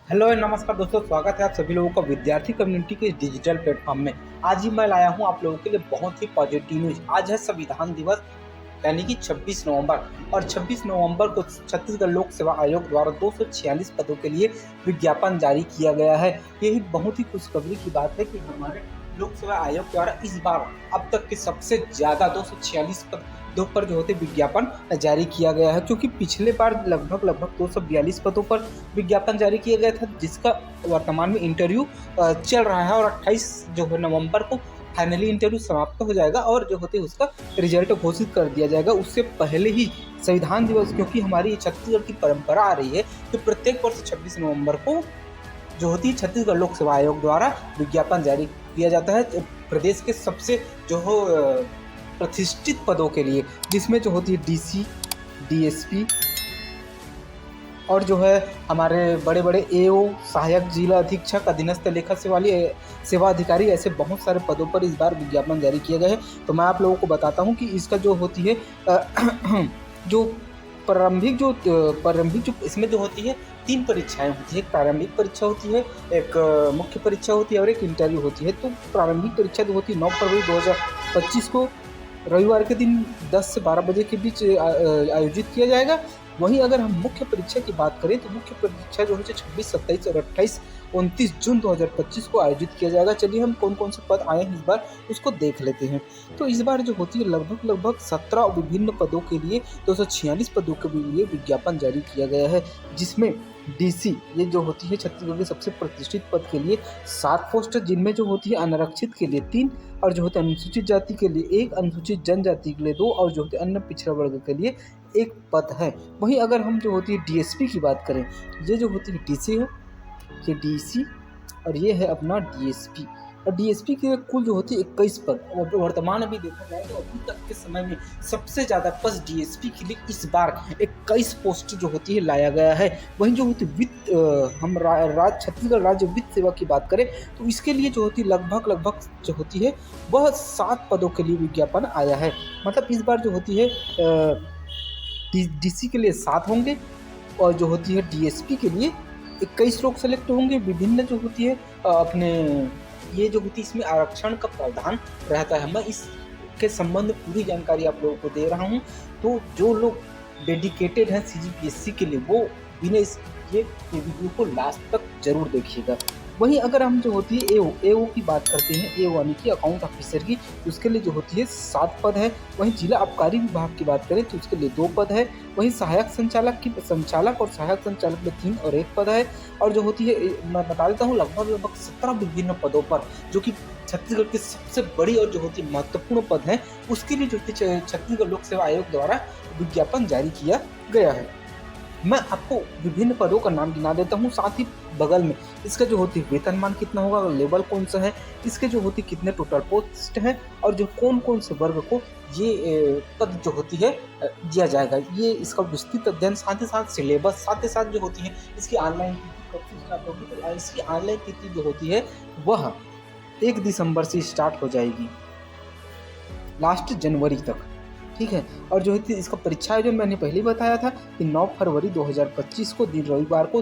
Hello नमस्कार दोस्तों, स्वागत है आप सभी लोगों का विद्यार्थी कम्युनिटी के डिजिटल प्लेटफॉर्म में। आज ही मैं लाया हूं आप लोगों के लिए बहुत ही पॉजिटिव न्यूज। आज है संविधान दिवस यानी कि 26 नवंबर, और 26 नवंबर को छत्तीसगढ़ लोक सेवा आयोग द्वारा 246 पदों के लिए विज्ञापन जारी किया गया है। यही बहुत ही खुशखबरी की बात है कि हमारे लोक सेवा आयोग द्वारा इस बार अब तक के सबसे ज्यादा 246 पदों पर जो होते विज्ञापन जारी किया गया है, क्योंकि पिछले बार लगभग 242 पदों पर विज्ञापन जारी किया गया था, जिसका वर्तमान में इंटरव्यू चल रहा है और 28 जो है नवंबर को फाइनली इंटरव्यू समाप्त हो जाएगा और जो होते उसका रिजल्ट घोषित कर दिया जाएगा। उससे पहले ही संविधान दिवस, क्योंकि हमारी छत्तीसगढ़ की परंपरा आ रही है तो प्रत्येक वर्ष 26 नवंबर को जो होती है छत्तीसगढ़ लोक सेवा आयोग द्वारा विज्ञापन जारी किया जाता है प्रदेश के सबसे जो हो प्रतिष्ठित पदों के लिए, जिसमें जो होती है डीसी, डीएसपी और जो है हमारे बड़े बड़े एओ, सहायक जिला अधीक्षक, अधीनस्थ लेखा सेवा अधिकारी, ऐसे बहुत सारे पदों पर इस बार विज्ञापन जारी किया गया है। तो मैं आप लोगों को बताता हूं कि इसका जो होती है जो प्रारंभिक जो इसमें जो होती है 3 परीक्षाएं होती है। एक प्रारंभिक परीक्षा होती है, एक मुख्य परीक्षा होती है और एक इंटरव्यू होती है। तो प्रारंभिक परीक्षा जो होती है 9 फरवरी 2025 को रविवार के दिन 10 से 12 बजे के बीच आयोजित किया जाएगा। वहीं अगर हम मुख्य परीक्षा की बात करें तो मुख्य परीक्षा जो है 26, 27 और 28, 29 जून 2025 को आयोजित किया जाएगा। चलिए हम कौन कौन से पद आए हैं इस बार उसको देख लेते हैं। तो इस बार जो होती है लगभग 17 विभिन्न पदों के लिए 246 पदों के लिए विज्ञापन जारी किया गया है, जिसमें डीसी ये जो होती है छत्तीसगढ़ के सबसे प्रतिष्ठित पद के लिए 7 पोस्ट, जिनमें जो होती है अनारक्षित के लिए 3 और जो होते हैं अनुसूचित जाति के लिए 1, अनुसूचित जनजाति के लिए 2 और जो होते हैं अन्य पिछड़ा वर्ग के लिए 1 पद है। वहीं अगर हम जो होती है डीएसपी की बात करें, ये जो होती है डीसी है, ये डीसी और ये है अपना डीएसपी। और डीएसपी के कुल जो होती है 21 पद। वर्तमान अभी देखा जाए तो अभी तक के समय में सबसे ज़्यादा पद डीएसपी के लिए इस बार 21 पोस्ट जो होती है लाया गया है। वहीं जो होती है हम छत्तीसगढ़ राज्य वित्त सेवा की बात करें तो इसके लिए जो होती है लगभग जो होती है वह 7 पदों के लिए विज्ञापन आया है। मतलब इस बार जो होती है डीसी के लिए 7 होंगे और जो होती है डीएसपी के लिए 21 लोग सेलेक्ट होंगे। विभिन्न जो होती है अपने ये जो होती है इसमें आरक्षण का प्रावधान रहता है। मैं इसके संबंध में पूरी जानकारी आप लोगों को दे रहा हूं, तो जो लोग डेडिकेटेड हैं सीजीपीएससी के लिए वो बिना ये वीडियो को लास्ट तक जरूर देखिएगा। वहीं अगर हम जो होती है एओ की बात करते हैं, एओ यानी कि अकाउंट ऑफिसर की, तो उसके लिए जो होती है 7 पद है। वहीं जिला आबकारी विभाग की बात करें तो उसके लिए 2 पद है। वहीं सहायक संचालक और सहायक संचालक में 3 और 1 पद है। और जो होती है मैं बता देता हूँ लगभग 17 विभिन्न पदों पर, जो कि छत्तीसगढ़ की सबसे बड़ी और जो होती है महत्वपूर्ण पद है, उसके लिए जो छत्तीसगढ़ लोक सेवा आयोग द्वारा विज्ञापन जारी किया गया है। मैं आपको विभिन्न पदों का नाम गिना देता हूँ, साथ ही बगल में इसका जो होती है वेतनमान कितना होगा, लेवल कौन सा है, इसके जो होती है कितने टोटल पोस्ट हैं और जो कौन कौन से वर्ग को ये पद जो होती है दिया जाएगा, ये इसका विस्तृत अध्ययन, साथ ही साथ सिलेबस, साथ ही साथ जो होती है इसकी ऑनलाइन तिथि कब से स्टार्ट होगी। तो इसकी ऑनलाइन तिथि जो होती है वह 1 दिसंबर से स्टार्ट हो जाएगी लास्ट जनवरी तक, ठीक है। और जो है इसका परीक्षा आयोजन मैंने पहले ही बताया था कि 9 फरवरी 2025 को दिन रविवार को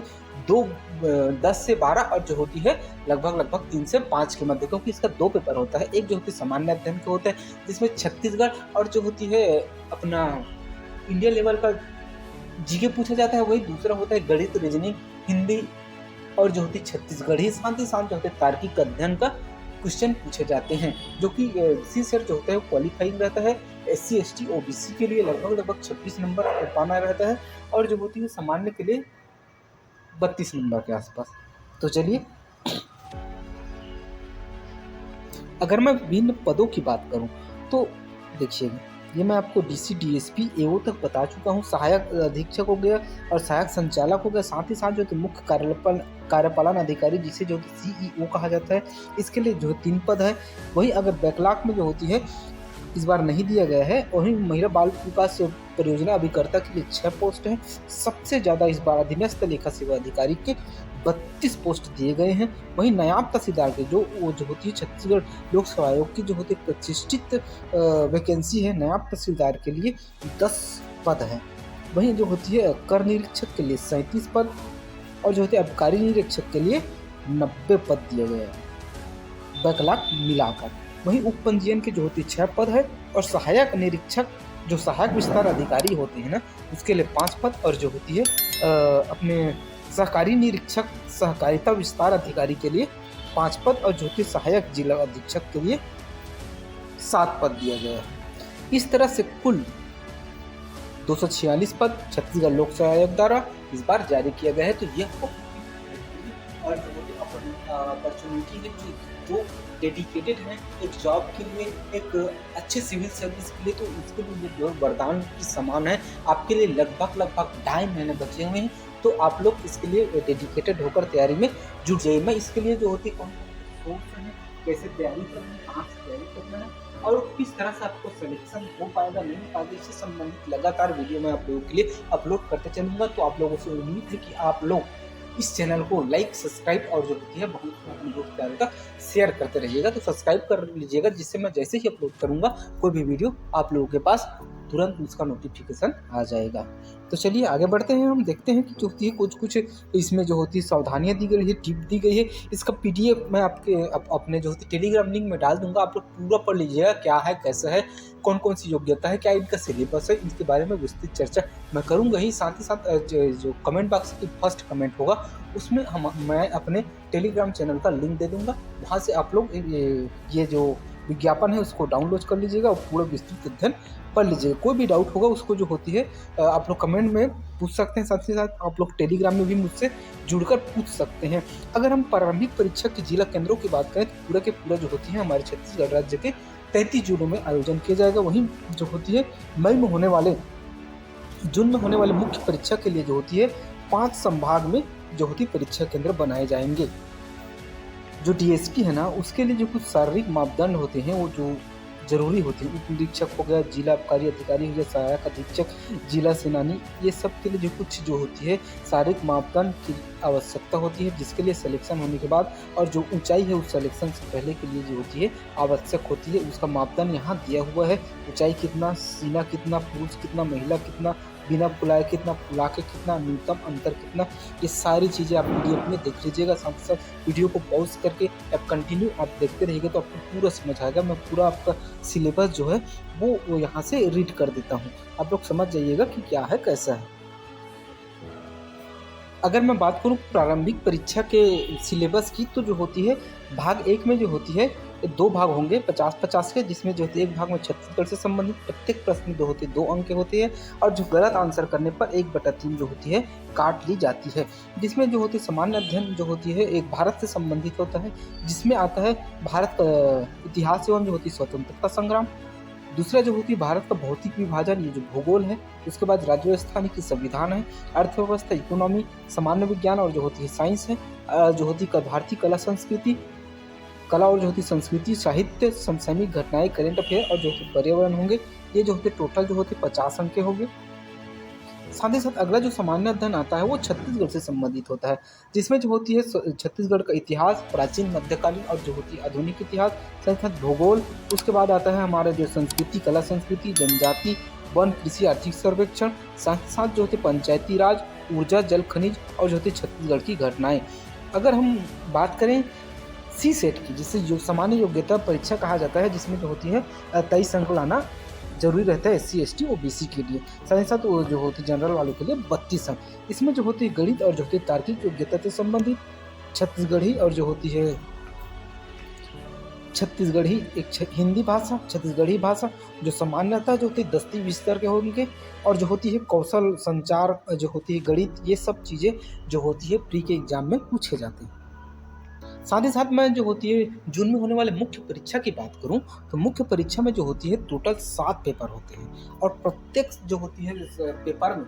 10 से 12 और जो होती है लगभग 3 से 5 के मध्य, क्योंकि इसका 2 पेपर होता है। एक जो होती है सामान्य अध्ययन के होते हैं जिसमें छत्तीसगढ़ और जो होती है अपना इंडिया लेवल का जीके पूछा जाता है, वही दूसरा होता है गणित, रीजनिंग, हिंदी और जो होती है छत्तीसगढ़ी, साथ ही साथ जो होते हैं तार्किक अध्ययन का क्वेश्चन पूछे जाते हैं, जो कि सी सेट जो होता है वो क्वालिफाइंग रहता है। SC ST OBC के लिए लगभग 26 नंबर पाना रहता है और जो होती है सामान्य के लिए 32 नंबर के आसपास। तो चलिए अगर मैं विभिन्न पदों की बात करूं तो देखिएगा, ये मैं आपको डीसी, डीएसपी, एओ तक बता चुका हूँ। सहायक अधीक्षक हो गया और सहायक संचालक हो गया, साथ ही साथ जो तो मुख्य कार्यपालन अधिकारी जिसे जो CEO कहा जाता है, इसके लिए जो 3 पद है। वहीं अगर बैकलॉग में जो होती है इस बार नहीं दिया गया है, वहीं महिला बाल विकास परियोजना अभिकर्ता के लिए 6 पोस्ट हैं। सबसे ज़्यादा इस बार अधीनस्थ लेखा सेवा अधिकारी के 32 पोस्ट दिए गए हैं। वहीं नायब तहसीलदार के जो होती है छत्तीसगढ़ लोक सेवा आयोग की जो होती है प्रतिष्ठित वैकेंसी है, नायब तहसीलदार के लिए 10 पद हैं। वहीं जो होती है कर निरीक्षक के लिए 37 पद, और जो होती है आबकारी निरीक्षक के लिए 90 पद दिए गए हैं बैकलॉग मिलाकर। वहीं उप पंजीयन के जो होती है 6 पद है और सहायक निरीक्षक जो सहायक विस्तार अधिकारी होते हैं ना उसके लिए 5 पद और जो होती है अपने सहकारी निरीक्षक सहकारिता विस्तार अधिकारी के लिए 5 पद और जो होती है सहायक जिला अधीक्षक के लिए 7 पद दिया गया है। इस तरह से कुल 246 पद छत्तीसगढ़ लोक सेवा आयोग द्वारा इस बार जारी किया गया है। तो यह और अपॉर्चुनिटी है कि जो डेडिकेटेड हैं एक जॉब के लिए, एक अच्छे सिविल सर्विस के लिए, तो उसके लिए जो वरदान की समान है। आपके लिए लगभग 2.5 महीने बचे हुए हैं, तो आप लोग इसके लिए डेडिकेटेड होकर तैयारी में जुट जाइए। मैं इसके लिए जो होती है कौन सोच है, कैसे तैयारी करना है, कहाँ से तैयारी करना है और किस तरह से आपको सिलेक्शन हो पाएगा नहीं हो पाएगा, इससे संबंधित लगातार वीडियो मैं आप लोगों के लिए अपलोड करते चलूँगा। तो आप लोगों से उम्मीद है कि आप लोग इस चैनल को लाइक सब्सक्राइब और जो होती है बहुत अपने दोस्त प्यारों तक शेयर करते रहिएगा। तो सब्सक्राइब कर लीजिएगा जिससे मैं जैसे ही अपलोड करूँगा कोई भी वीडियो आप लोगों के पास तुरंत उसका नोटिफिकेशन आ जाएगा। तो चलिए आगे बढ़ते हैं, हम देखते हैं कि जो होती है कुछ इसमें जो होती है सावधानियां दी गई है, टिप दी गई है। इसका PDF मैं आपके अपने जो होती है टेलीग्राम लिंक में डाल दूंगा, आप लोग पूरा पढ़ लीजिएगा क्या है कैसा है, कौन कौन सी योग्यता है, क्या इनका सिलेबस है, इनके बारे में विस्तृत चर्चा मैं करूँगा ही। साथ ही साथ जो कमेंट बॉक्स की फर्स्ट कमेंट होगा उसमें मैं अपने टेलीग्राम चैनल का लिंक दे दूँगा, वहाँ से आप लोग ये जो विज्ञापन है उसको डाउनलोड कर लीजिएगा और पूरा विस्तृत अध्ययन पढ़ लीजिएगा। कोई भी डाउट होगा उसको जो होती है आप लोग कमेंट में पूछ सकते हैं, साथ ही साथ आप लोग टेलीग्राम में भी मुझसे जुड़कर पूछ सकते हैं। अगर हम प्रारंभिक परीक्षा के जिला केंद्रों की बात करें तो पूरा के पूरा जो होती है हमारे छत्तीसगढ़ राज्य के 33 जिलों में आयोजन किया जाएगा। वहीं जो होती है जून में होने वाले मुख्य परीक्षा के लिए जो होती है 5 संभाग में जो होती परीक्षा केंद्र बनाए जाएंगे। जो DSP है ना उसके लिए जो कुछ शारीरिक मापदंड होते हैं वो जो जरूरी होते हैं, उप निरीक्षक हो गया, जिला आबकारी अधिकारी हो गया, सहायक अधीक्षक, जिला सेनानी, ये सब के लिए जो कुछ जो होती है शारीरिक मापदंड की आवश्यकता होती है जिसके लिए सिलेक्शन होने के बाद और जो ऊंचाई है उस सिलेक्शन से पहले के लिए जो होती है आवश्यक होती है। उसका मापदंड यहाँ दिया हुआ है, ऊंचाई कितना, सीना कितना, पुरुष कितना, महिला कितना, बिना फुलाए कितना, फुला के कितना, न्यूनतम अंतर कितना, ये सारी चीज़ें आप PDF में देख लीजिएगा। साथ ही साथ वीडियो को पॉज करके आप कंटिन्यू आप देखते रहिएगा तो आपको पूरा समझ आएगा। मैं पूरा आपका सिलेबस जो है वो यहाँ से रीड कर देता हूँ, आप लोग समझ जाइएगा कि क्या है कैसा है। अगर मैं बात करूँ प्रारंभिक परीक्षा के सिलेबस की तो जो होती है भाग 1 में जो होती है 2 भाग होंगे 50-50 के, जिसमें जो होती है एक भाग में छत्तीसगढ़ से संबंधित प्रत्येक प्रश्न जो होते हैं 2 अंक के होते हैं और जो गलत आंसर करने पर 1/3 जो होती है काट ली जाती है। जिसमें जो होती है सामान्य अध्ययन जो होती है एक भारत से संबंधित होता है, जिसमें आता है भारत का इतिहास एवं जो होती है स्वतंत्रता संग्राम। दूसरा जो होती है भारत का भौतिक विभाजन, ये जो भूगोल है। उसके बाद राज्य व्यवस्था की संविधान है, अर्थव्यवस्था, इकोनॉमी, सामान्य विज्ञान और जो होती है साइंस है। जो होती है भारतीय कला और जो होती संस्कृति, साहित्य, समसामयिक घटनाएं, करेंट अफेयर और जो होती पर्यावरण होंगे। ये जो होते टोटल जो होते 50 अंक के होंगे। साथ ही साथ अगला जो सामान्य अध्ययन आता है वो छत्तीसगढ़ से संबंधित होता है, जिसमें जो होती है छत्तीसगढ़ का इतिहास, प्राचीन, मध्यकालीन और जो होती है आधुनिक इतिहास, साथ ही साथ भूगोल। उसके बाद आता है हमारे जो संस्कृति, कला संस्कृति, जनजाति, वन, कृषि, आर्थिक सर्वेक्षण, साथ ही साथ जो होते पंचायती राज, ऊर्जा, जल, खनिज और जो होती छत्तीसगढ़ की घटनाएं। अगर हम बात करें CSET की, जिसे जो सामान्य योग्यता परीक्षा कहा जाता है, जिसमें जो होती है 23 अंक लाना जरूरी रहता है SC ST OBC के लिए। साथ ही साथ वो जो होती है जनरल वालों के लिए 32 अंक। इसमें जो होती है गणित और जो होती है तार्किक योग्यता से संबंधित छत्तीसगढ़ी और जो होती है छत्तीसगढ़ी एक हिंदी भाषा, छत्तीसगढ़ी भाषा जो सामान्यतः जो होती है 10वीं स्तर के होंगे और जो होती है कौशल संचार, जो होती है गणित, ये सब चीज़ें जो होती है प्री के एग्जाम में पूछे जाते हैं। साथ ही साथ मैं जो होती है जून में होने वाले मुख्य परीक्षा की बात करूं तो मुख्य परीक्षा में जो होती है टोटल 7 पेपर होते हैं और प्रत्येक जो होती है पेपर में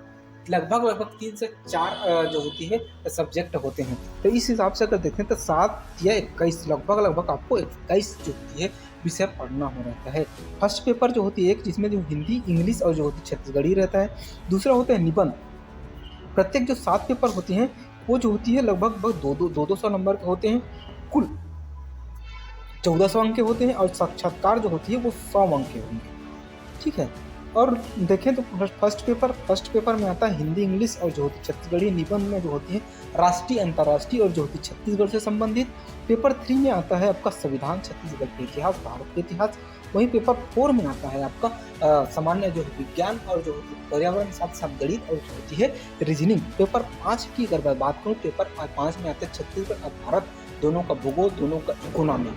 लगभग 3 से 4 जो होती है सब्जेक्ट होते हैं। तो इस हिसाब से अगर देखें तो 7 या 21 लगभग आपको 21 जो होती है विषय पढ़ना हो रहता है। फर्स्ट पेपर जो होती है एक, जिसमें जो हिंदी, इंग्लिश और जो होती है छत्तीसगढ़ी रहता है। दूसरा होता है निबंध। प्रत्येक जो 7 पेपर होते हैं वो जो होती है लगभग 200 नंबर के होते हैं, कुल 1400 अंक के होते हैं और साक्षात्कार जो होती है वो 100 अंक के होंगे, ठीक है। और देखें तो फर्स्ट पेपर में आता है हिंदी इंग्लिश और जो होती छत्तीसगढ़ी निबंध में जो होती है राष्ट्रीय अंतर्राष्ट्रीय और जो होती छत्तीसगढ़ से संबंधित। पेपर 3 में आता है आपका संविधान, छत्तीसगढ़ के इतिहास, भारत के इतिहास। वहीं पेपर 4 में आता है आपका सामान्य जो विज्ञान और जो पर्यावरण, साथ साथ गणित और जो होती है रीजनिंग। पेपर 5 की अगर मैं बात करूँ, पेपर 5 में आते हैं छत्तीसगढ़ और भारत दोनों का भूगोल, दोनों का इकोनॉमी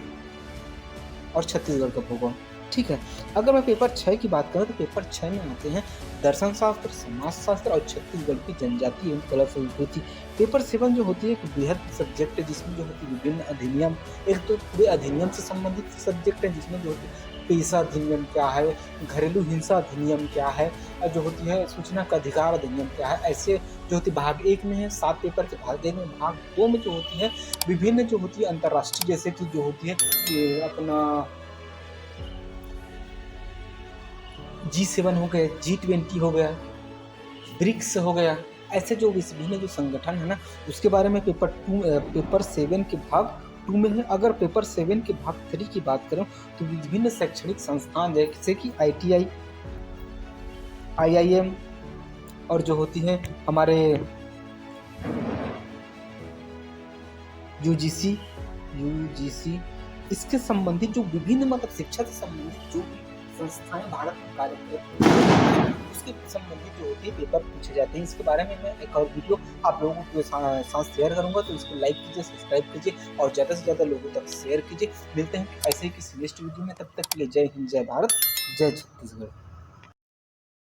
और छत्तीसगढ़ का भूगोल। ठीक है, अगर मैं पेपर 6 की बात करूँ तो पेपर 6 में आते हैं दर्शन शास्त्र, समाज शास्त्र और छत्तीसगढ़ की जनजाति एवं कला संस्कृति। पेपर 7 जो होती है एक बृहद सब्जेक्ट है जिसमें जो होती है विभिन्न अधिनियम, एक तो पूरे अधिनियम से संबंधित सब्जेक्ट है जिसमें जो होती है पेशा अधिनियम क्या है, घरेलू हिंसा अधिनियम क्या है, और जो होती है सूचना का अधिकार अधिनियम क्या है। ऐसे जो होती भाग 1 में है 7 पेपर के, भाग 1 में, भाग 2 में जो होती है विभिन्न जो होती है अंतर्राष्ट्रीय, जैसे कि जो होती है ये अपना G7 हो गया, G20 हो गया, ब्रिक्स हो गया, ऐसे जो विभिन्न जो संगठन है ना उसके बारे में पेपर 7 के भाग 2 में है। अगर पेपर 7 के भाग 3 की बात करें तो विभिन्न शैक्षणिक संस्थान जैसे कि ITI, IIM और जो होती है हमारे UGC इसके संबंधित जो विभिन्न मतलब शिक्षा से संबंधित जो भी संस्थाएं भारत में कार्य करती हैं उसके संबंधित जो होते हैं पेपर पूछे जाते हैं। इसके बारे में मैं एक और वीडियो आप लोगों के साथ शेयर करूंगा, तो इसको लाइक कीजिए, सब्सक्राइब कीजिए और ज़्यादा से ज़्यादा लोगों तक शेयर कीजिए। मिलते हैं ऐसे ही किसी नेक्स्ट वीडियो में, तब तक के लिए जय हिंद, जय भारत, जय छत्तीसगढ़।